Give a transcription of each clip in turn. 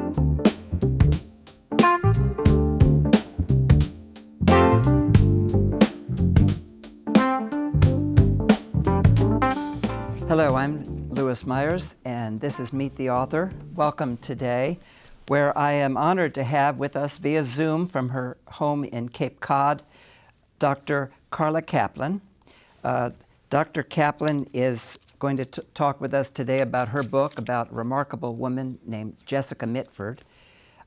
Hello, I'm Louis Meyers, and this is Meet the Author. Welcome today, where I am honored to have with us via Zoom from her home in Cape Cod, Dr. Carla Kaplan. Dr. Kaplan is going to talk with us today about her book about a remarkable woman named Jessica Mitford.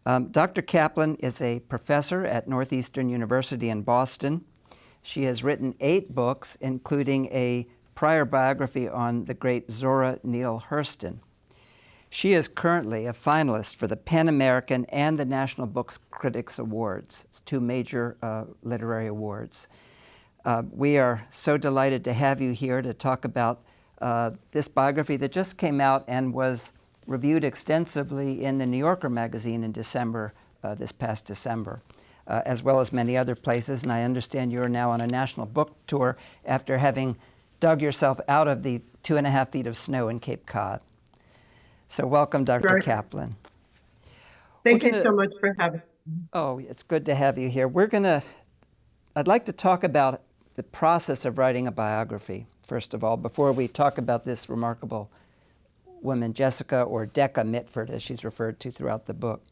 Dr. Kaplan is a professor at Northeastern University in Boston. She has written 8 books, including a prior biography on the great Zora Neale Hurston. She is currently a finalist for the Pan American and the National Books Critics Awards, 2 major literary awards. We are so delighted to have you here to talk about this biography that just came out and was reviewed extensively in the New Yorker magazine in December, this past December, as well as many other places. And I understand you're now on a national book tour after having dug yourself out of the 2.5 feet of snow in Cape Cod. So welcome, Dr. Kaplan. Thank you so much for having me. Oh, it's good to have you here. I'd like to talk about the process of writing a biography, first of all, before we talk about this remarkable woman, Jessica, or Decca Mitford, as she's referred to throughout the book.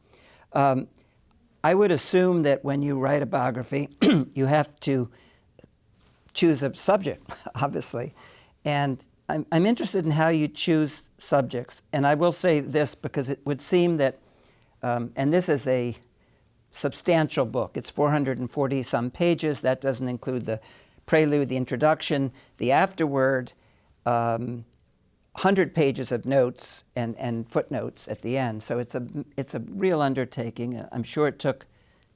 I would assume that when you write a biography, you have to choose a subject, obviously. And I'm interested in how you choose subjects. And I will say this because it would seem that, and this is a substantial book. It's 440 some pages. That doesn't include the prelude, the introduction, the afterword, 100 pages of notes and footnotes at the end. So it's a real undertaking. I'm sure it took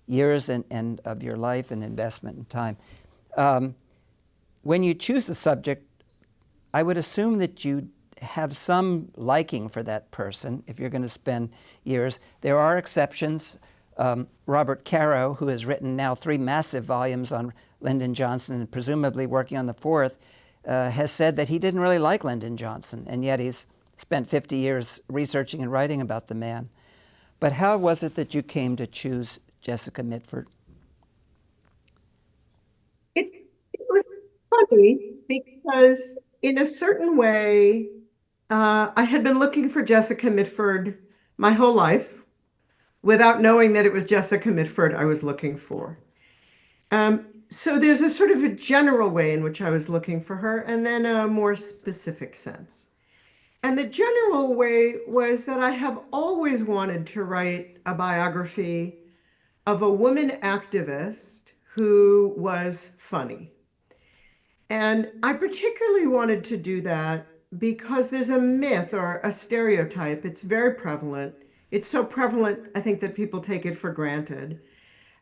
years and of your life and investment and time. When you choose the subject, I would assume that you have some liking for that person if you're going to spend years. There are exceptions. Robert Caro, who has written now 3 massive volumes on Lyndon Johnson and presumably working on the 4th, has said that he didn't really like Lyndon Johnson, and yet he's spent 50 years researching and writing about the man. But how was it that you came to choose Jessica Mitford? It was funny because in a certain way, I had been looking for Jessica Mitford my whole life without knowing that it was Jessica Mitford I was looking for. So there's a sort of a general way in which I was looking for her, and then a more specific sense. And the general way was that I have always wanted to write a biography of a woman activist who was funny. And I particularly wanted to do that because there's a myth or a stereotype. It's very prevalent. It's so prevalent, I think, that people take it for granted,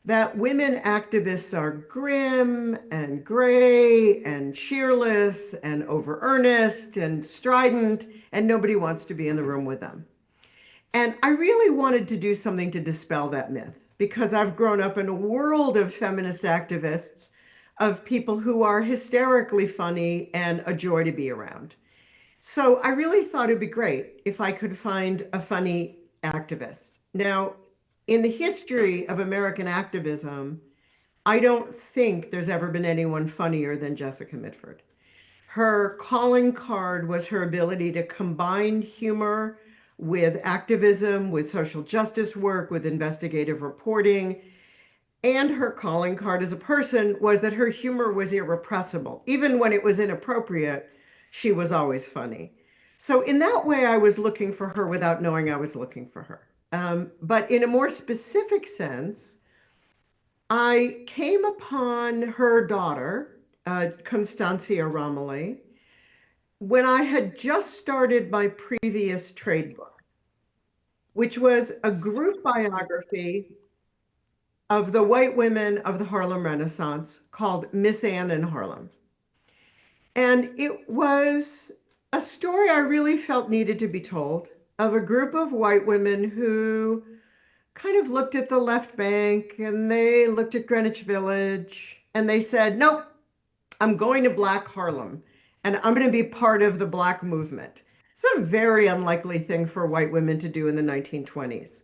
that women activists are grim and gray and cheerless and over-earnest and strident, and nobody wants to be in the room with them. And I really wanted to do something to dispel that myth because I've grown up in a world of feminist activists, of people who are hysterically funny and a joy to be around. So I really thought it'd be great if I could find a funny activist. Now, in the history of American activism, I don't think there's ever been anyone funnier than Jessica Mitford. Her calling card was her ability to combine humor with activism, with social justice work, with investigative reporting. And her calling card as a person was that her humor was irrepressible. Even when it was inappropriate, she was always funny. So in that way, I was looking for her without knowing I was looking for her. But in a more specific sense, I came upon her daughter, Constancia Romilly, when I had just started my previous trade book, which was a group biography of the white women of the Harlem Renaissance called Miss Anne in Harlem. And it was a story I really felt needed to be told of a group of white women who kind of looked at the left bank and they looked at Greenwich Village and they said, nope, I'm going to Black Harlem and I'm going to be part of the Black movement. It's a very unlikely thing for white women to do in the 1920s.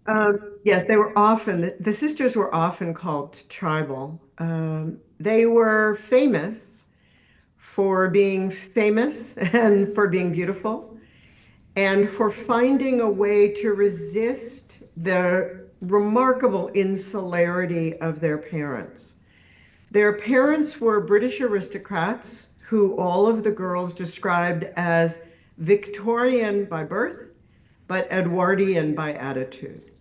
Yes, they were often, the sisters were often called tribal. They were famous for being famous and for being beautiful and for finding a way to resist the remarkable insularity of their parents. Their parents were British aristocrats who all of the girls described as Victorian by birth, but Edwardian by attitude.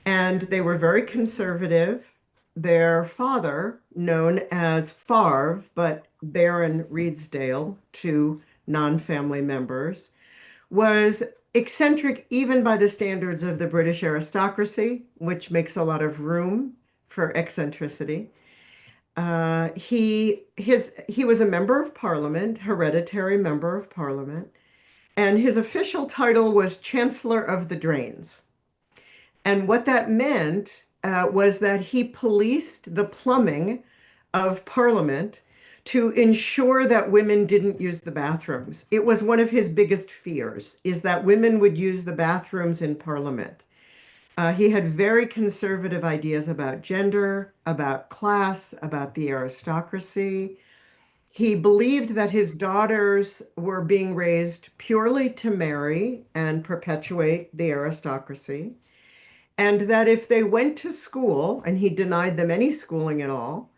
And they were very conservative. Their father, known as Favre, but Baron Redesdale to non-family members, was eccentric even by the standards of the British aristocracy, which makes a lot of room for eccentricity. He was a member of Parliament, hereditary member of Parliament, and his official title was Chancellor of the Drains. And what that meant was that he policed the plumbing of Parliament to ensure that women didn't use the bathrooms. It was one of his biggest fears, is that women would use the bathrooms in Parliament. He had very conservative ideas about gender, about class, about the aristocracy. He believed that his daughters were being raised purely to marry and perpetuate the aristocracy, and that if they went to school, and he denied them any schooling at all,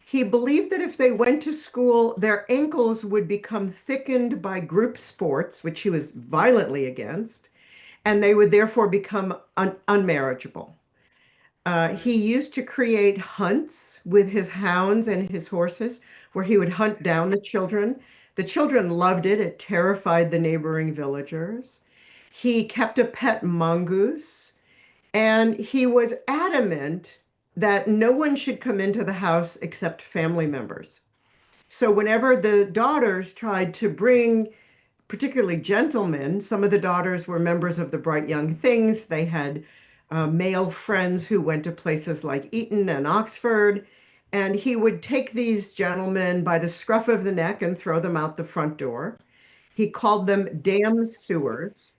he believed that if they went to school, their ankles would become thickened by group sports, which he was violently against, and they would therefore become unmarriageable. He used to create hunts with his hounds and his horses, where he would hunt down the children. The children loved it. It terrified the neighboring villagers. He kept a pet mongoose, and he was adamant that no one should come into the house except family members. So whenever the daughters tried to bring particularly gentlemen, some of the daughters were members of the Bright Young Things. They had male friends who went to places like Eton and Oxford. And he would take these gentlemen by the scruff of the neck and throw them out the front door. He called them damn sewers.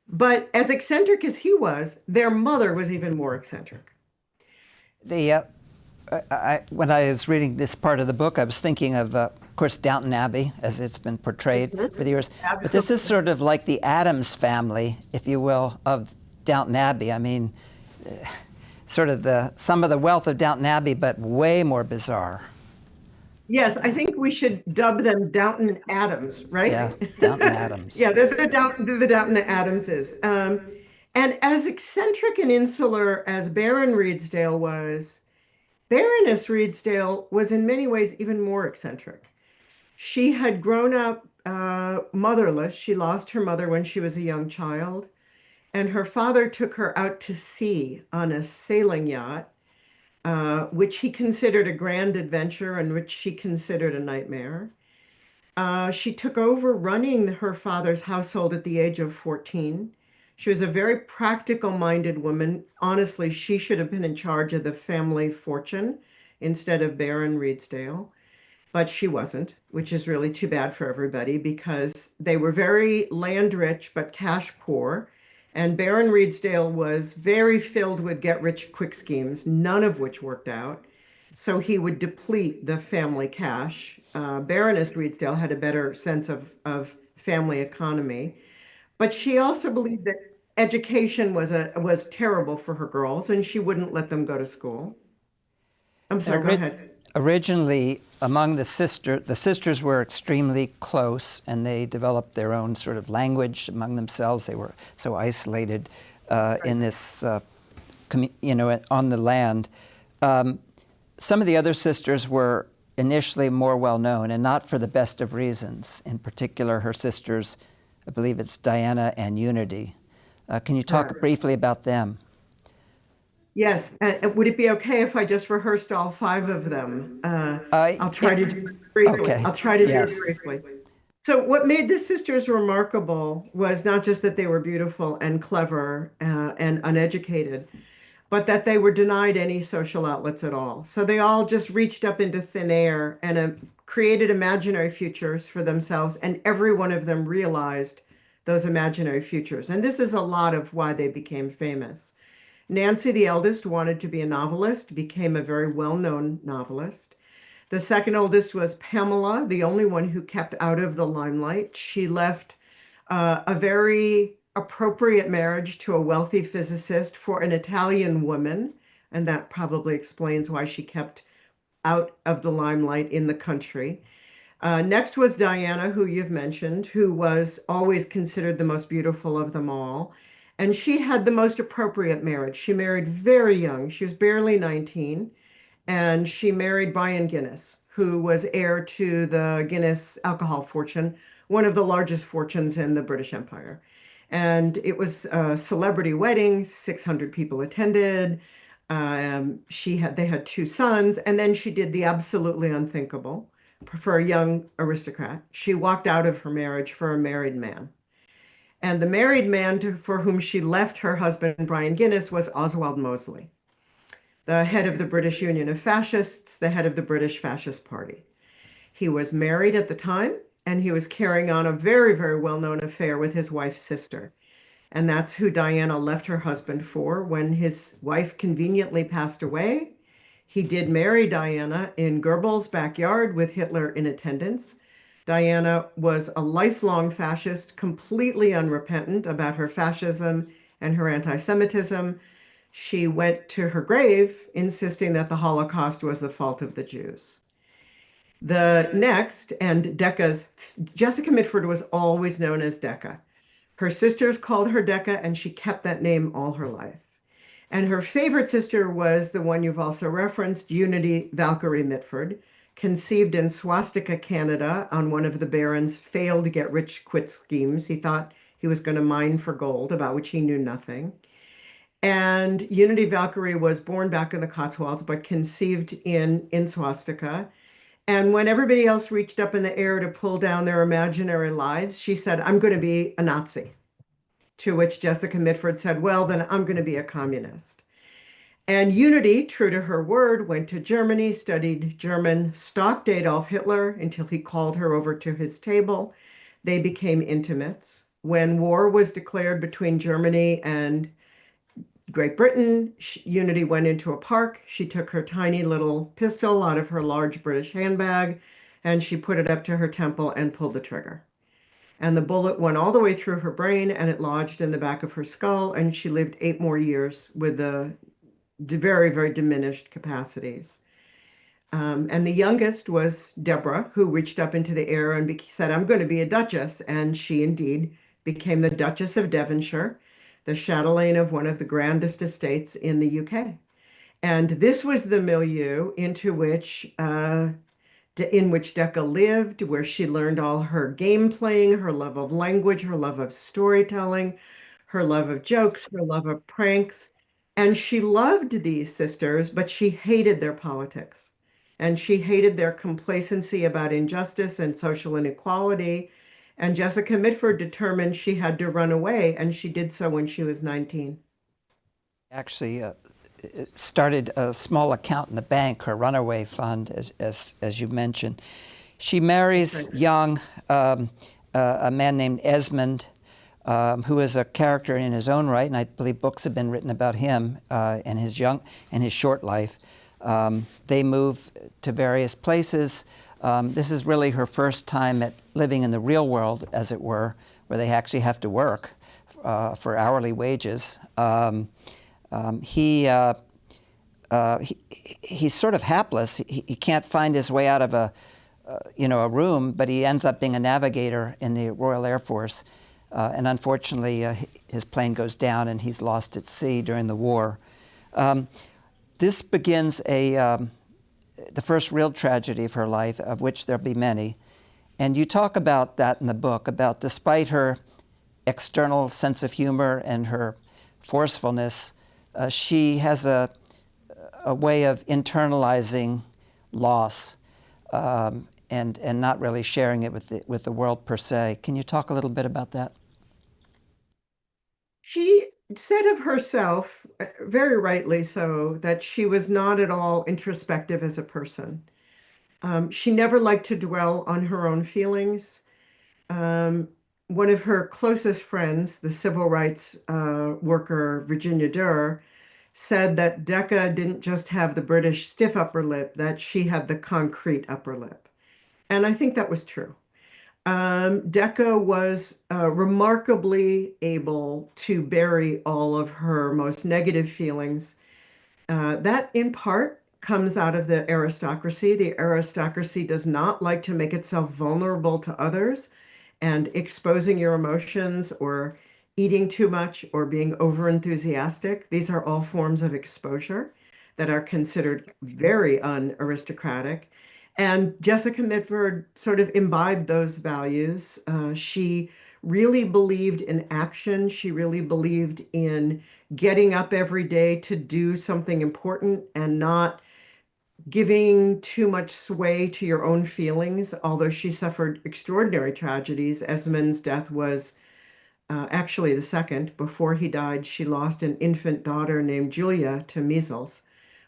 But as eccentric as he was, their mother was even more eccentric. The when I was reading this part of the book, I was thinking of course, Downton Abbey, as it's been portrayed for the years. Absolutely. But this is sort of like the Addams family, if you will, of Downton Abbey. I mean, sort of some of the wealth of Downton Abbey, but way more bizarre. Yes, I think we should dub them Downton Adams, right? Yeah, Downton Adams. Yeah, they're the Downton Adamses. And as eccentric and insular as Baron Redesdale was, Baroness Redesdale was in many ways even more eccentric. She had grown up motherless. She lost her mother when she was a young child, and her father took her out to sea on a sailing yacht, which he considered a grand adventure and which she considered a nightmare. She took over running her father's household at the age of 14. She was a very practical-minded woman. Honestly, she should have been in charge of the family fortune instead of Baron Redesdale, but she wasn't, which is really too bad for everybody because they were very land rich but cash poor. And Baron Redesdale was very filled with get rich quick schemes, none of which worked out. So he would deplete the family cash. Baroness Redesdale had a better sense of family economy, but she also believed that education was terrible for her girls, and she wouldn't let them go to school. I'm sorry, go ahead. Originally, among the sisters were extremely close, and they developed their own sort of language among themselves. They were so isolated in this, on the land. Some of the other sisters were initially more well known, and not for the best of reasons. In particular, her sisters, I believe it's Diana and Unity. Can you talk briefly about them? Yes. Would it be okay if I just rehearsed all five of them? I'll try to do it briefly. Okay. I'll try to do Yes. it briefly. So what made the sisters remarkable was not just that they were beautiful and clever and uneducated, but that they were denied any social outlets at all. So they all just reached up into thin air and created imaginary futures for themselves, and every one of them realized those imaginary futures. And this is a lot of why they became famous. Nancy, the eldest, wanted to be a novelist, became a very well-known novelist. The second oldest was Pamela, the only one who kept out of the limelight. She left a very appropriate marriage to a wealthy physicist for an Italian woman, and that probably explains why she kept out of the limelight in the country. Next was Diana, who you've mentioned, who was always considered the most beautiful of them all. And she had the most appropriate marriage. She married very young. She was barely 19. And she married Brian Guinness, who was heir to the Guinness alcohol fortune, one of the largest fortunes in the British Empire. And it was a celebrity wedding, 600 people attended. They had two sons, and then she did the absolutely unthinkable for a young aristocrat. She walked out of her marriage for a married man. And the married man for whom she left her husband, Brian Guinness, was Oswald Mosley, the head of the British Union of Fascists, the head of the British Fascist Party. He was married at the time, and he was carrying on a very, very well-known affair with his wife's sister. And that's who Diana left her husband for when his wife conveniently passed away. He did marry Diana in Goebbels' backyard with Hitler in attendance. Diana was a lifelong fascist, completely unrepentant about her fascism and her anti-Semitism. She went to her grave insisting that the Holocaust was the fault of the Jews. The next, and Jessica Mitford was always known as Decca. Her sisters called her Decca, and she kept that name all her life. And her favorite sister was the one you've also referenced, Unity Valkyrie Mitford, conceived in Swastika, Canada, on one of the Baron's failed get-rich-quick schemes. He thought he was going to mine for gold, about which he knew nothing. And Unity Valkyrie was born back in the Cotswolds, but conceived in Swastika. And when everybody else reached up in the air to pull down their imaginary lives, she said, "I'm going to be a Nazi." To which Jessica Mitford said, "Well, then I'm going to be a communist." And Unity, true to her word, went to Germany, studied German, stalked Adolf Hitler until he called her over to his table. They became intimates. When war was declared between Germany and Great Britain, Unity went into a park. She took her tiny little pistol out of her large British handbag, and she put it up to her temple and pulled the trigger. And the bullet went all the way through her brain, and it lodged in the back of her skull, and she lived 8 more years with the very, very diminished capacities. And the youngest was Deborah, who reached up into the air and said, "I'm going to be a duchess." And she indeed became the Duchess of Devonshire, the chatelaine of one of the grandest estates in the UK. And this was the milieu in which Decca lived, where she learned all her game playing, her love of language, her love of storytelling, her love of jokes, her love of pranks. And she loved these sisters, but she hated their politics. And she hated their complacency about injustice and social inequality. And Jessica Mitford determined she had to run away, and she did so when she was 19. Actually, started a small account in the bank, her runaway fund, as you mentioned. She marries young, a man named Esmond, who is a character in his own right, and I believe books have been written about him in his short life. They move to various places. This is really her first time at living in the real world, as it were, where they actually have to work for hourly wages. He's sort of hapless. He can't find his way out of a room, but he ends up being a navigator in the Royal Air Force. And unfortunately, his plane goes down and he's lost at sea during the war. This begins the first real tragedy of her life, of which there'll be many. And you talk about that in the book, about despite her external sense of humor and her forcefulness, she has a way of internalizing loss and not really sharing it with the world per se. Can you talk a little bit about that? She said of herself, very rightly so, that she was not at all introspective as a person. She never liked to dwell on her own feelings. One of her closest friends, the civil rights worker Virginia Durr, said that Decca didn't just have the British stiff upper lip, that she had the concrete upper lip. And I think that was true. Decca was remarkably able to bury all of her most negative feelings. That, in part, comes out of the aristocracy. The aristocracy does not like to make itself vulnerable to others, and exposing your emotions or eating too much or being overenthusiastic, these are all forms of exposure that are considered very unaristocratic. And Jessica Mitford sort of imbibed those values. She really believed in action. She really believed in getting up every day to do something important and not giving too much sway to your own feelings, although she suffered extraordinary tragedies. Esmond's death was actually the second. Before he died, she lost an infant daughter named Julia to measles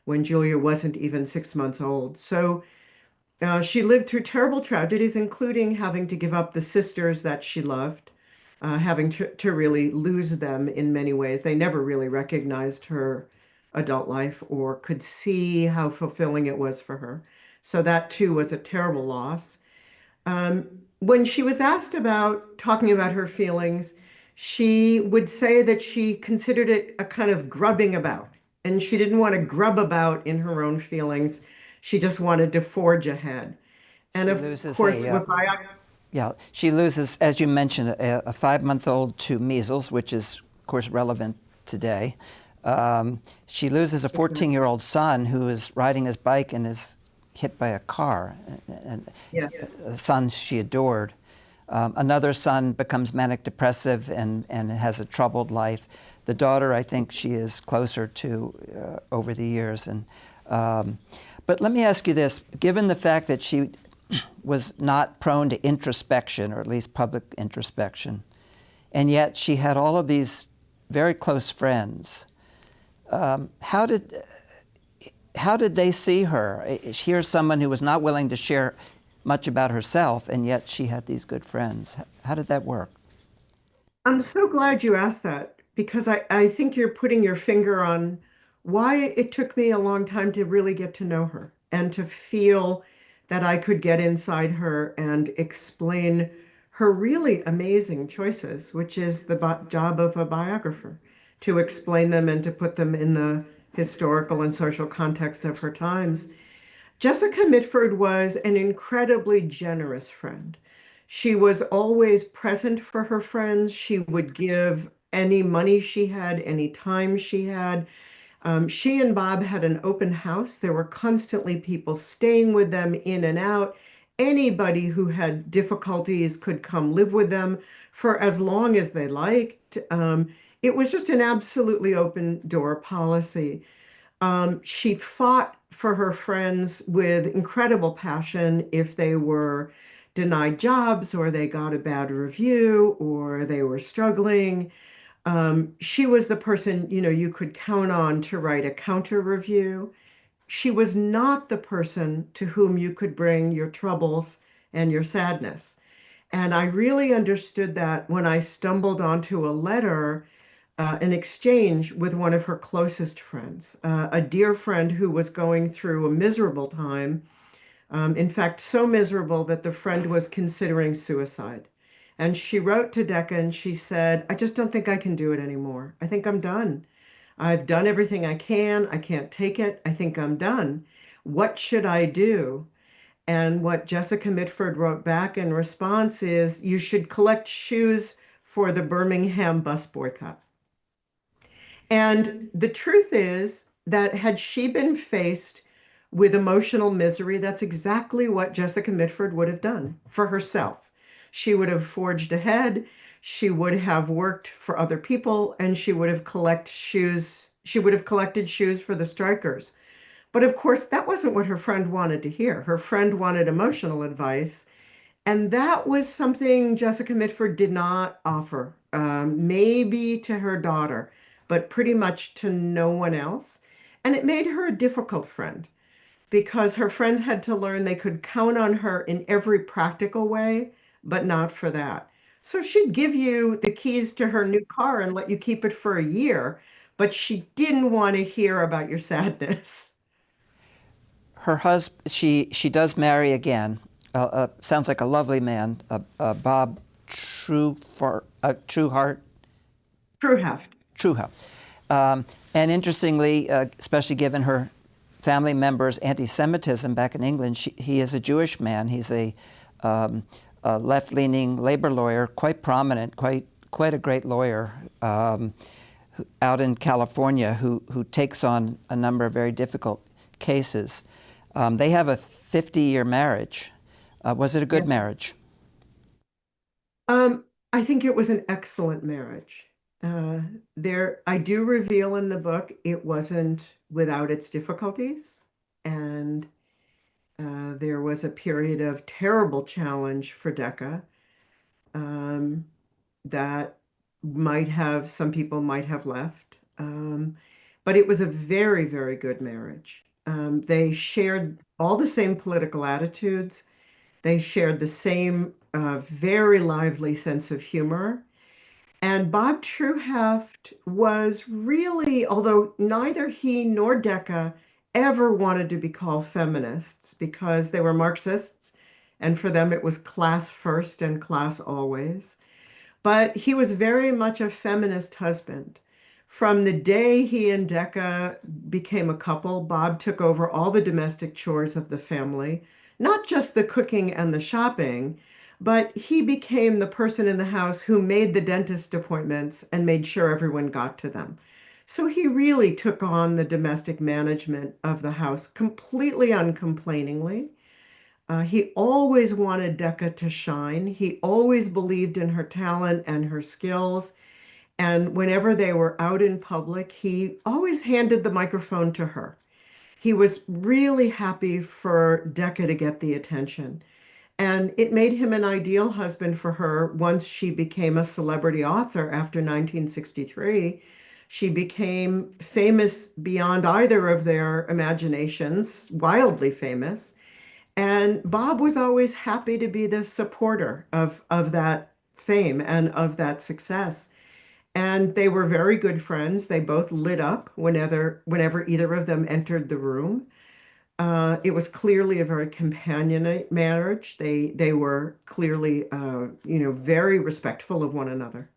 when Julia wasn't even 6 months old. So she lived through terrible tragedies, including having to give up the sisters that she loved, having to really lose them in many ways. They never really recognized her adult life or could see how fulfilling it was for her. So that too was a terrible loss. When she was asked about talking about her feelings, she would say that she considered it a kind of grubbing about, and she didn't want to grub about in her own feelings. She just wanted to forge ahead. And She of loses course, with yeah, she loses, as you mentioned, a 5-month-old to measles, which is, of course, relevant today. She loses a 14-year-old son who is riding his bike and is hit by a car, and yeah, a son she adored. Another son becomes manic depressive and has a troubled life. The daughter, I think she is closer to over the years. But let me ask you this, given the fact that she was not prone to introspection, or at least public introspection, and yet she had all of these very close friends, how did they see her? Here's someone who was not willing to share much about herself, and yet she had these good friends. How did that work? I'm so glad you asked that because I think you're putting your finger on why it took me a long time to really get to know her and to feel that I could get inside her and explain her really amazing choices, which is the job of a biographer, to explain them and to put them in the historical and social context of her times. Jessica Mitford was an incredibly generous friend. She was always present for her friends. She would give any money she had, any time she had. She and Bob had an open house. There were constantly people staying with them in and out. Anybody who had difficulties could come live with them for as long as they liked. It was just an absolutely open door policy. She fought for her friends with incredible passion if they were denied jobs or they got a bad review or they were struggling. She was the person, you could count on to write a counter review. She was not the person to whom you could bring your troubles and your sadness. And I really understood that when I stumbled onto a letter, an exchange with one of her closest friends, a dear friend who was going through a miserable time. In fact, so miserable that the friend was considering suicide. And she wrote to Decca and she said, I just don't think I can do it anymore. I think I'm done. I've done everything I can. I can't take it. I think I'm done. What should I do? And what Jessica Mitford wrote back in response is, you should collect shoes for the Birmingham bus boycott. And the truth is that had she been faced with emotional misery, that's exactly what Jessica Mitford would have done for herself. She would have forged ahead, she would have worked for other people, and she would have collected shoes for the strikers. But of course, that wasn't what her friend wanted to hear. Her friend wanted emotional advice, and that was something Jessica Mitford did not offer, maybe to her daughter, but pretty much to no one else. And it made her a difficult friend because her friends had to learn they could count on her in every practical way, but not for that. So she'd give you the keys to her new car and let you keep it for a year. but she didn't want to hear about your sadness. Her husband, she does marry again. Sounds like a lovely man, Bob Trueheart. True heft. Trueheart. And interestingly, especially given her family members' anti-Semitism back in England, he is a Jewish man. He's a left-leaning labor lawyer, quite prominent, quite a great lawyer out in California who takes on a number of very difficult cases. They have a 50-year marriage. Was it a good marriage? I think it was an excellent marriage. I do reveal in the book it wasn't without its difficulties, and there was a period of terrible challenge for Decca um, that some people might have left. But it was a very, very good marriage. They shared all the same political attitudes. They shared the same very lively sense of humor. And Bob Trueheft was really, although neither he nor Decca ever wanted to be called feminists because they were Marxists, and for them it was class first and class always. But he was very much a feminist husband. From the day he and Decca became a couple, Bob took over all the domestic chores of the family, not just the cooking and the shopping, but he became the person in the house who made the dentist appointments and made sure everyone got to them. So he really took on the domestic management of the house completely uncomplainingly. He always wanted Decca to shine. He always believed in her talent and her skills. And whenever they were out in public, he always handed the microphone to her. He was really happy for Decca to get the attention. And it made him an ideal husband for her once she became a celebrity author after 1963. She became famous beyond either of their imaginations, wildly famous. And Bob was always happy to be the supporter of that fame and of that success. And they were very good friends. They both lit up whenever either of them entered the room. It was clearly a very companionate marriage. They were clearly, very respectful of one another.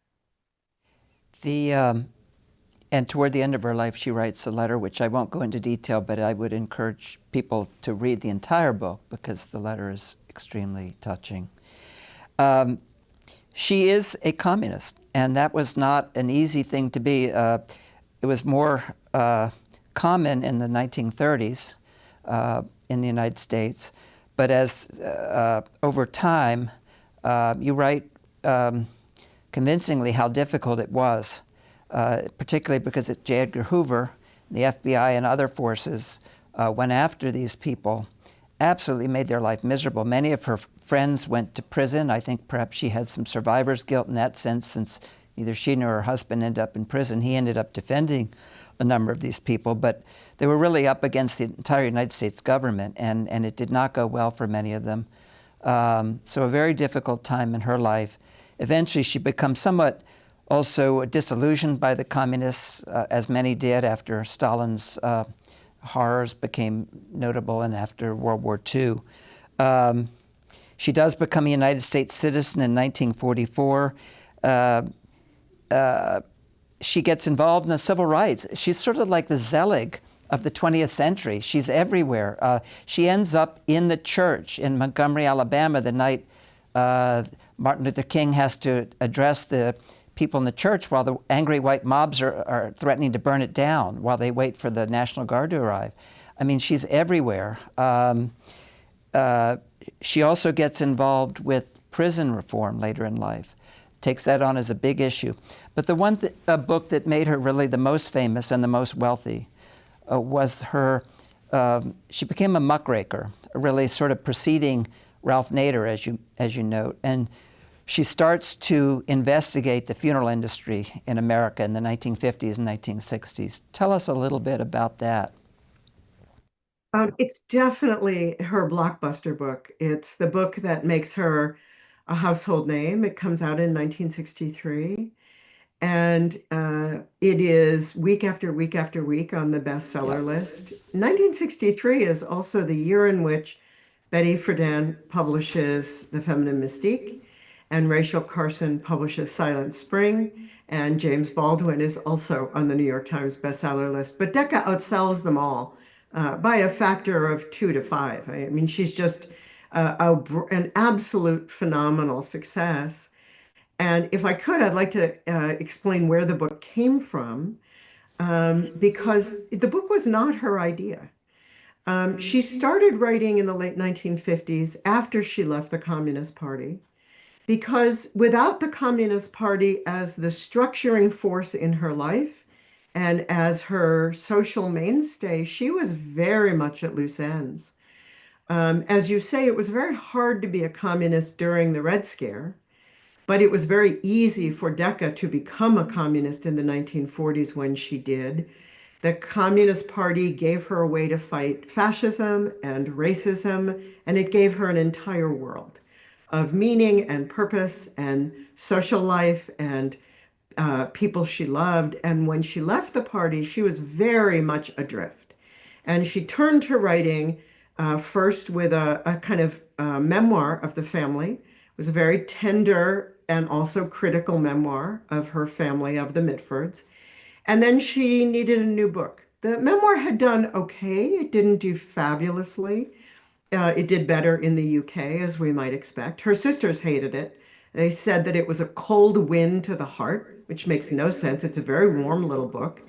The and toward the end of her life, she writes a letter, which I won't go into detail, but I would encourage people to read the entire book because the letter is extremely touching. She is a communist, and that was not an easy thing to be. It was more common in the 1930s in the United States, but as over time, you write convincingly how difficult it was. Particularly because J. Edgar Hoover, the FBI, and other forces went after these people, absolutely made their life miserable. Many of her friends went to prison. I think perhaps she had some survivor's guilt in that sense, since neither she nor her husband ended up in prison. He ended up defending a number of these people, but they were really up against the entire United States government, and it did not go well for many of them. So a very difficult time in her life. Eventually, she becomes somewhat also disillusioned by the communists, as many did after Stalin's horrors became notable and after World War II. She does become a United States citizen in 1944. She gets involved in the civil rights. She's sort of like the Zelig of the 20th century. She's everywhere. She ends up in the church in Montgomery, Alabama, the night Martin Luther King has to address the people in the church while the angry white mobs are threatening to burn it down while they wait for the National Guard to arrive. I mean, she's everywhere. She also gets involved with prison reform later in life, takes that on as a big issue. But the one book that made her really the most famous and the most wealthy was her, she became a muckraker, really sort of preceding Ralph Nader, as you note. And she starts to investigate the funeral industry in America in the 1950s and 1960s. Tell us a little bit about that. It's definitely her blockbuster book. It's the book that makes her a household name. It comes out in 1963. And it is week after week after week on the Yep. bestseller list. 1963 is also the year in which Betty Friedan publishes The Feminine Mystique, and Rachel Carson publishes Silent Spring, and James Baldwin is also on the New York Times bestseller list. But Decca outsells them all by a factor of 2 to 5. I mean, she's just an absolute phenomenal success. And if I could, I'd like to explain where the book came from, because the book was not her idea. She started writing in the late 1950s after she left the Communist Party, because without the Communist Party as the structuring force in her life and as her social mainstay, she was very much at loose ends. As you say, it was very hard to be a communist during the Red Scare. But it was very easy for Decca to become a communist in the 1940s when she did. The Communist Party gave her a way to fight fascism and racism, and it gave her an entire world of meaning and purpose and social life and people she loved. And when she left the party, she was very much adrift. And she turned to writing first with a kind of memoir of the family. It was a very tender and also critical memoir of her family, of the Mitfords. And then she needed a new book. The memoir had done okay. It didn't do fabulously. It did better in the UK, as we might expect. Her sisters hated it. They said that it was a cold wind to the heart, which makes no sense. It's a very warm little book,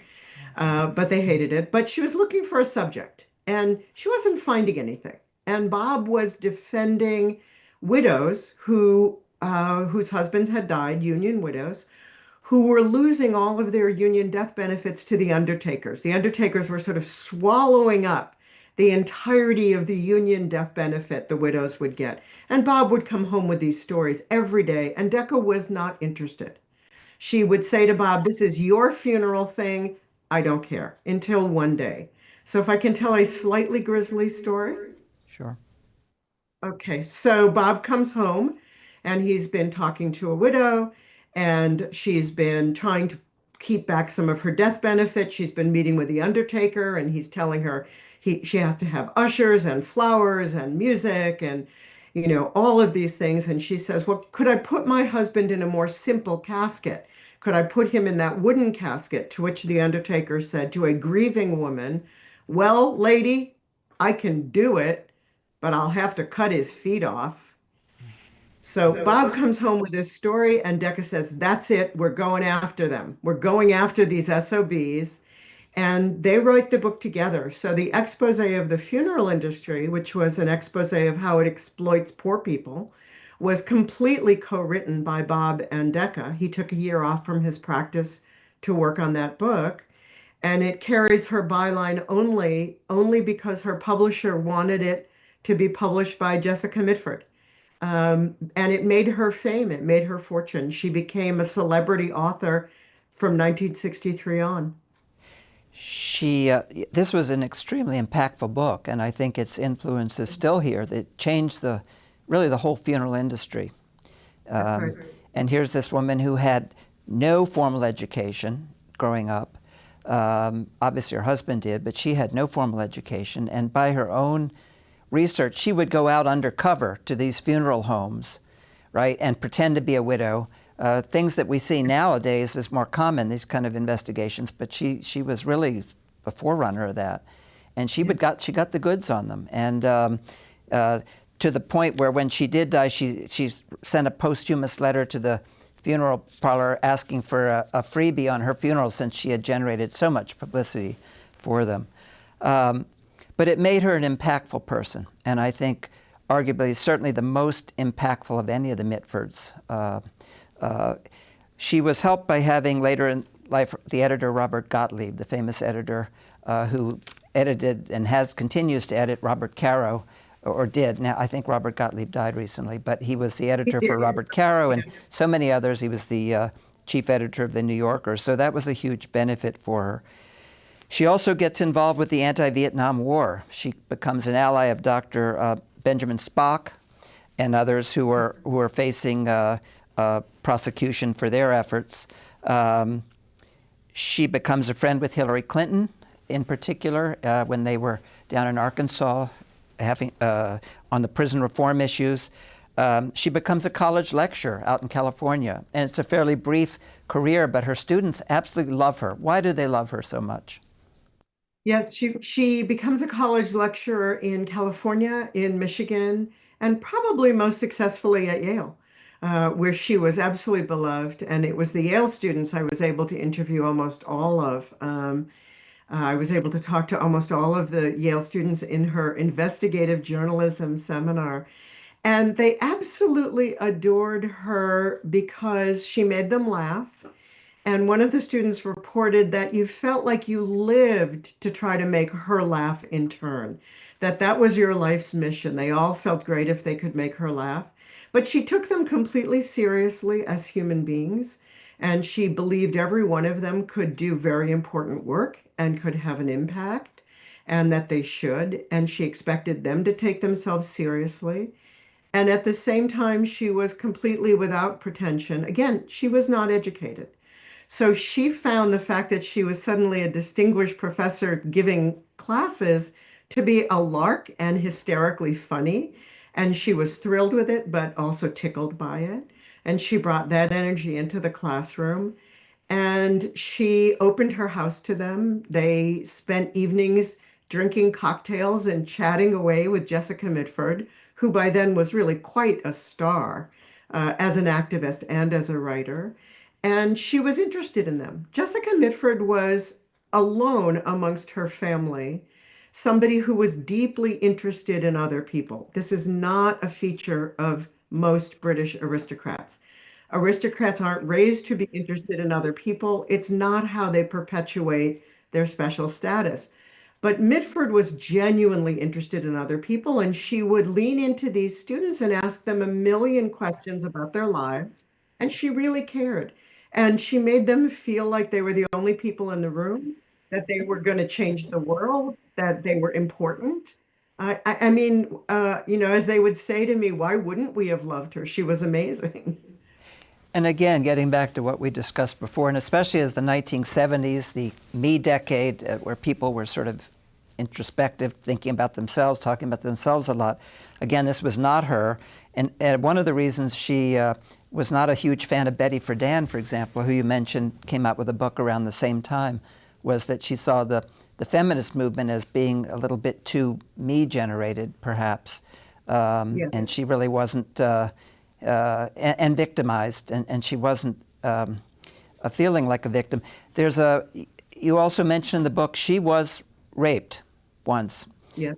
but they hated it. But she was looking for a subject, and she wasn't finding anything. And Bob was defending widows whose husbands had died, union widows, who were losing all of their union death benefits to the undertakers. The undertakers were sort of swallowing up the entirety of the union death benefit the widows would get. And Bob would come home with these stories every day, and Decca was not interested. She would say to Bob, "This is your funeral thing. I don't care," until one day. So if I can tell a slightly grisly story. Sure. Okay, so Bob comes home and he's been talking to a widow, and she's been trying to keep back some of her death benefit. She's been meeting with the undertaker, and he's telling her she has to have ushers and flowers and music and all of these things. And she says, "Well, could I put my husband in a more simple casket? Could I put him in that wooden casket?" To which the undertaker said to a grieving woman, "Well, lady, I can do it, but I'll have to cut his feet off." So Bob comes home with this story, and Decca says, "That's it. We're going after them. We're going after these SOBs." And they write the book together. So the expose of the funeral industry, which was an expose of how it exploits poor people, was completely co-written by Bob and Decca. He took a year off from his practice to work on that book. And it carries her byline only because her publisher wanted it to be published by Jessica Mitford. And it made her fame, it made her fortune. She became a celebrity author from 1963 on. This was an extremely impactful book, and I think its influence is still here. That changed really the whole funeral industry. Right. And here's this woman who had no formal education growing up. Obviously, her husband did, but she had no formal education. And by her own research, she would go out undercover to these funeral homes, right, and pretend to be a widow. Things that we see nowadays is more common, these kind of investigations, but she was really a forerunner of that. And she got the goods on them. And to the point where when she did die, she sent a posthumous letter to the funeral parlor asking for a freebie on her funeral, since she had generated so much publicity for them. But it made her an impactful person, and I think arguably certainly the most impactful of any of the Mitfords. She was helped by having later in life the editor Robert Gottlieb, the famous editor who edited and continues to edit Robert Caro, or did. Now, I think Robert Gottlieb died recently, but he was the editor for Robert Caro and so many others. He was the chief editor of the New Yorker, so that was a huge benefit for her. She also gets involved with the anti-Vietnam War. She becomes an ally of Dr. Benjamin Spock and others who are facing prosecution for their efforts. She becomes a friend with Hillary Clinton, in particular, when they were down in Arkansas having on the prison reform issues. She becomes a college lecturer out in California, and it's a fairly brief career, but her students absolutely love her. Why do they love her so much? Yes, she becomes a college lecturer in California, in Michigan, and probably most successfully at Yale, where she was absolutely beloved. And it was the Yale students I was able to interview almost all of. I was able to talk to almost all of the Yale students in her investigative journalism seminar. And they absolutely adored her because she made them laugh. And one of the students reported that you felt like you lived to try to make her laugh in turn, that that was your life's mission. They all felt great if they could make her laugh. But she took them completely seriously as human beings. And she believed every one of them could do very important work and could have an impact, and that they should. And she expected them to take themselves seriously. And at the same time, she was completely without pretension. Again, she was not educated. So she found the fact that she was suddenly a distinguished professor giving classes to be a lark and hysterically funny. And she was thrilled with it, but also tickled by it. And she brought that energy into the classroom. And she opened her house to them. They spent evenings drinking cocktails and chatting away with Jessica Mitford, who by then was really quite a star as an activist and as a writer. And she was interested in them. Jessica Mitford was alone amongst her family, somebody who was deeply interested in other people. This is not a feature of most British aristocrats. Aristocrats aren't raised to be interested in other people. It's not how they perpetuate their special status. But Mitford was genuinely interested in other people, and she would lean into these students and ask them a million questions about their lives. And she really cared. And she made them feel like they were the only people in the room, that they were going to change the world, that they were important. I mean, as they would say to me, why wouldn't we have loved her? She was amazing. And again, getting back to what we discussed before, and especially as the 1970s, the me decade, where people were sort of introspective, thinking about themselves, talking about themselves a lot. Again, this was not her. And one of the reasons she was not a huge fan of Betty Friedan, for example, who you mentioned came out with a book around the same time, was that she saw the feminist movement as being a little bit too me-generated, perhaps. Yeah. And she really wasn't, and victimized, and she wasn't feeling like a victim. You also mentioned in the book she was raped once Yeah.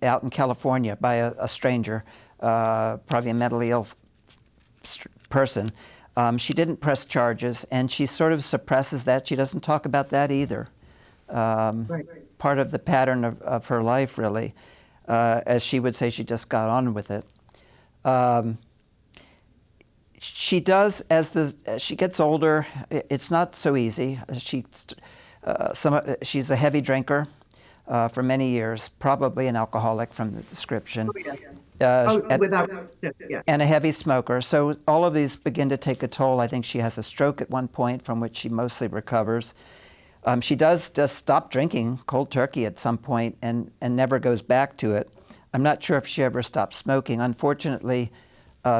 out in California by a stranger, probably a mentally ill person. She didn't press charges, and she sort of suppresses that. She doesn't talk about that either. Right. Part of the pattern of her life, really. As she would say, she just got on with it. She does, as she gets older, it's not so easy. She's a heavy drinker for many years, probably an alcoholic from the description. Oh, yeah. Without, yeah. And a heavy smoker. So all of these begin to take a toll. I think she has a stroke at one point from which she mostly recovers. She does just stop drinking cold turkey at some point and never goes back to it. I'm not sure if she ever stopped smoking. Unfortunately,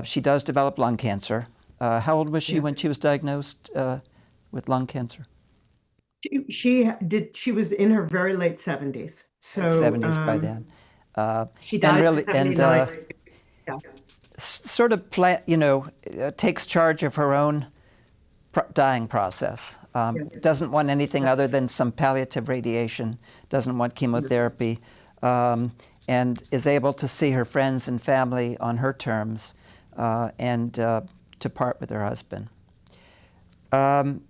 she does develop lung cancer. How old was she when she was diagnosed with lung cancer? She was in her very late 70s. So 70s by then. she And died really, in 79. Yeah. Sort of takes charge of her own dying process. Doesn't want anything other than some palliative radiation, doesn't want chemotherapy, and is able to see her friends and family on her terms, and to part with her husband. Do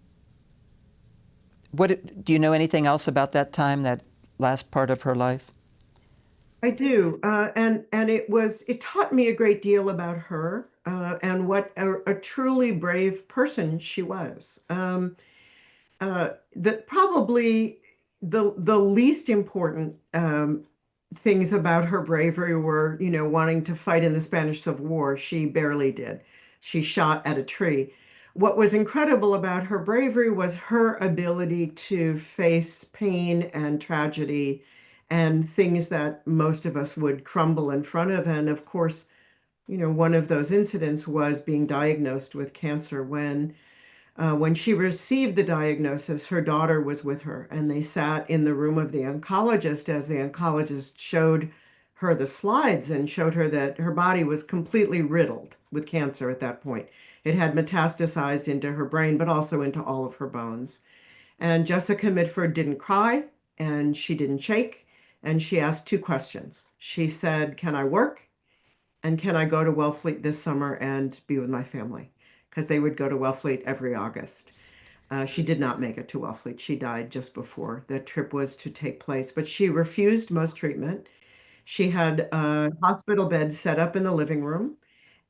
you know anything else about that time, that last part of her life? I do, and it taught me a great deal about her and what a truly brave person she was. That probably the least important things about her bravery were, wanting to fight in the Spanish Civil War. She barely did. She shot at a tree. what was incredible about her bravery was her ability to face pain and tragedy and things that most of us would crumble in front of. And of course, one of those incidents was being diagnosed with cancer. When she received the diagnosis, her daughter was with her, and they sat in the room of the oncologist as the oncologist showed her the slides and showed her that her body was completely riddled with cancer at that point. It had metastasized into her brain, but also into all of her bones. And Jessica Mitford didn't cry and she didn't shake. And she asked two questions. She said, "Can I work? And can I go to Wellfleet this summer and be with my family?" Because they would go to Wellfleet every August. She did not make it to Wellfleet. She died just before the trip was to take place, but she refused most treatment. She had a hospital bed set up in the living room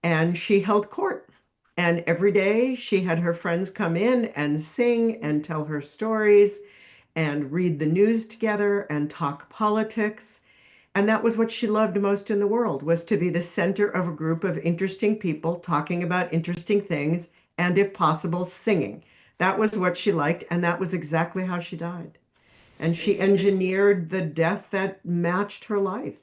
and she held court. And every day she had her friends come in and sing and tell her stories and read the news together and talk politics. And that was what she loved most in the world, was to be the center of a group of interesting people talking about interesting things and, if possible, singing. That was what she liked, and that was exactly how she died. And she engineered the death that matched her life.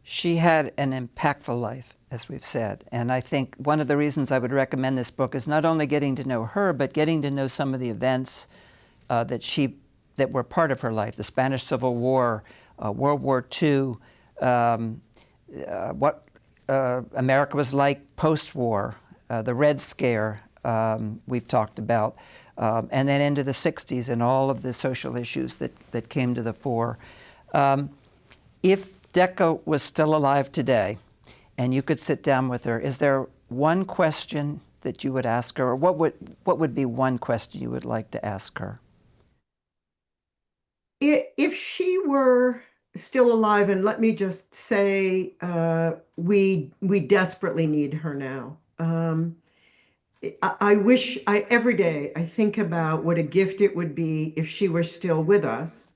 She had an impactful life, as we've said. And I think one of the reasons I would recommend this book is not only getting to know her, but getting to know some of the events that were part of her life: the Spanish Civil War, World War II, what America was like post-war, the Red Scare we've talked about, and then into the 60s and all of the social issues that came to the fore. If Decca was still alive today and you could sit down with her, is there one question that you would ask her, or what would be one question you would like to ask her? If she were still alive, and let me just say, we desperately need her now. I wish every day I think about what a gift it would be if she were still with us,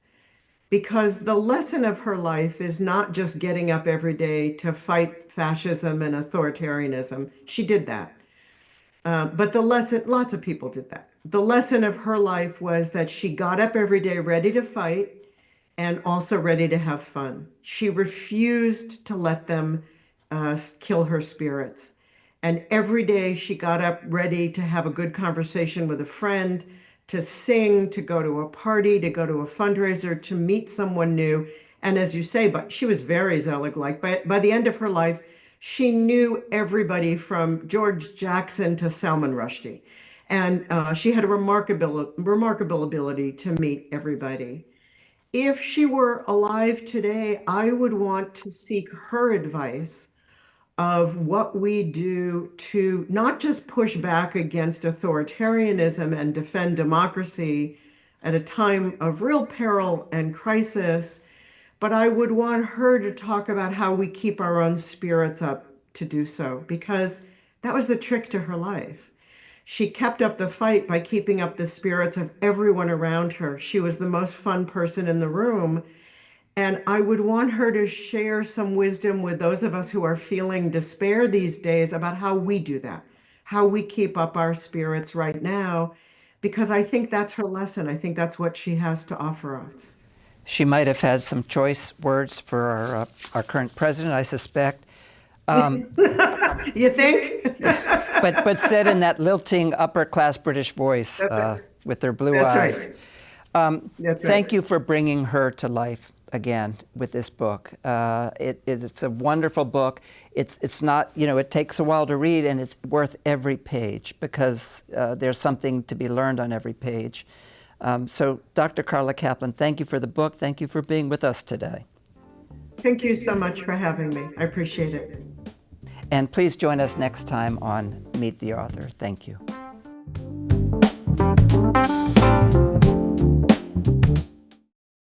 because the lesson of her life is not just getting up every day to fight fascism and authoritarianism. She did that. But the lesson, lots of people did that. The lesson of her life was that she got up every day ready to fight and also ready to have fun. She refused to let them kill her spirits. And every day she got up ready to have a good conversation with a friend, to sing, to go to a party, to go to a fundraiser, to meet someone new. And as you say, but she was very Zelig-like. By the end of her life, she knew everybody from George Jackson to Salman Rushdie. And she had a remarkable ability to meet everybody. If she were alive today, I would want to seek her advice of what we do to not just push back against authoritarianism and defend democracy at a time of real peril and crisis, but I would want her to talk about how we keep our own spirits up to do so, because that was the trick to her life. She kept up the fight by keeping up the spirits of everyone around her. She was the most fun person in the room. And I would want her to share some wisdom with those of us who are feeling despair these days about how we do that, how we keep up our spirits right now, because I think that's her lesson. I think that's what she has to offer us. She might have had some choice words for our current president, I suspect. You think? but said in that lilting upper-class British voice with their blue eyes. Right. That's right. Thank you for bringing her to life again with this book. It's a wonderful book. It's not, it takes a while to read, and it's worth every page because there's something to be learned on every page. So Dr. Carla Kaplan, thank you for the book. Thank you for being with us today. Thank you so much for having me. I appreciate it. And please join us next time on Meet the Author. Thank you.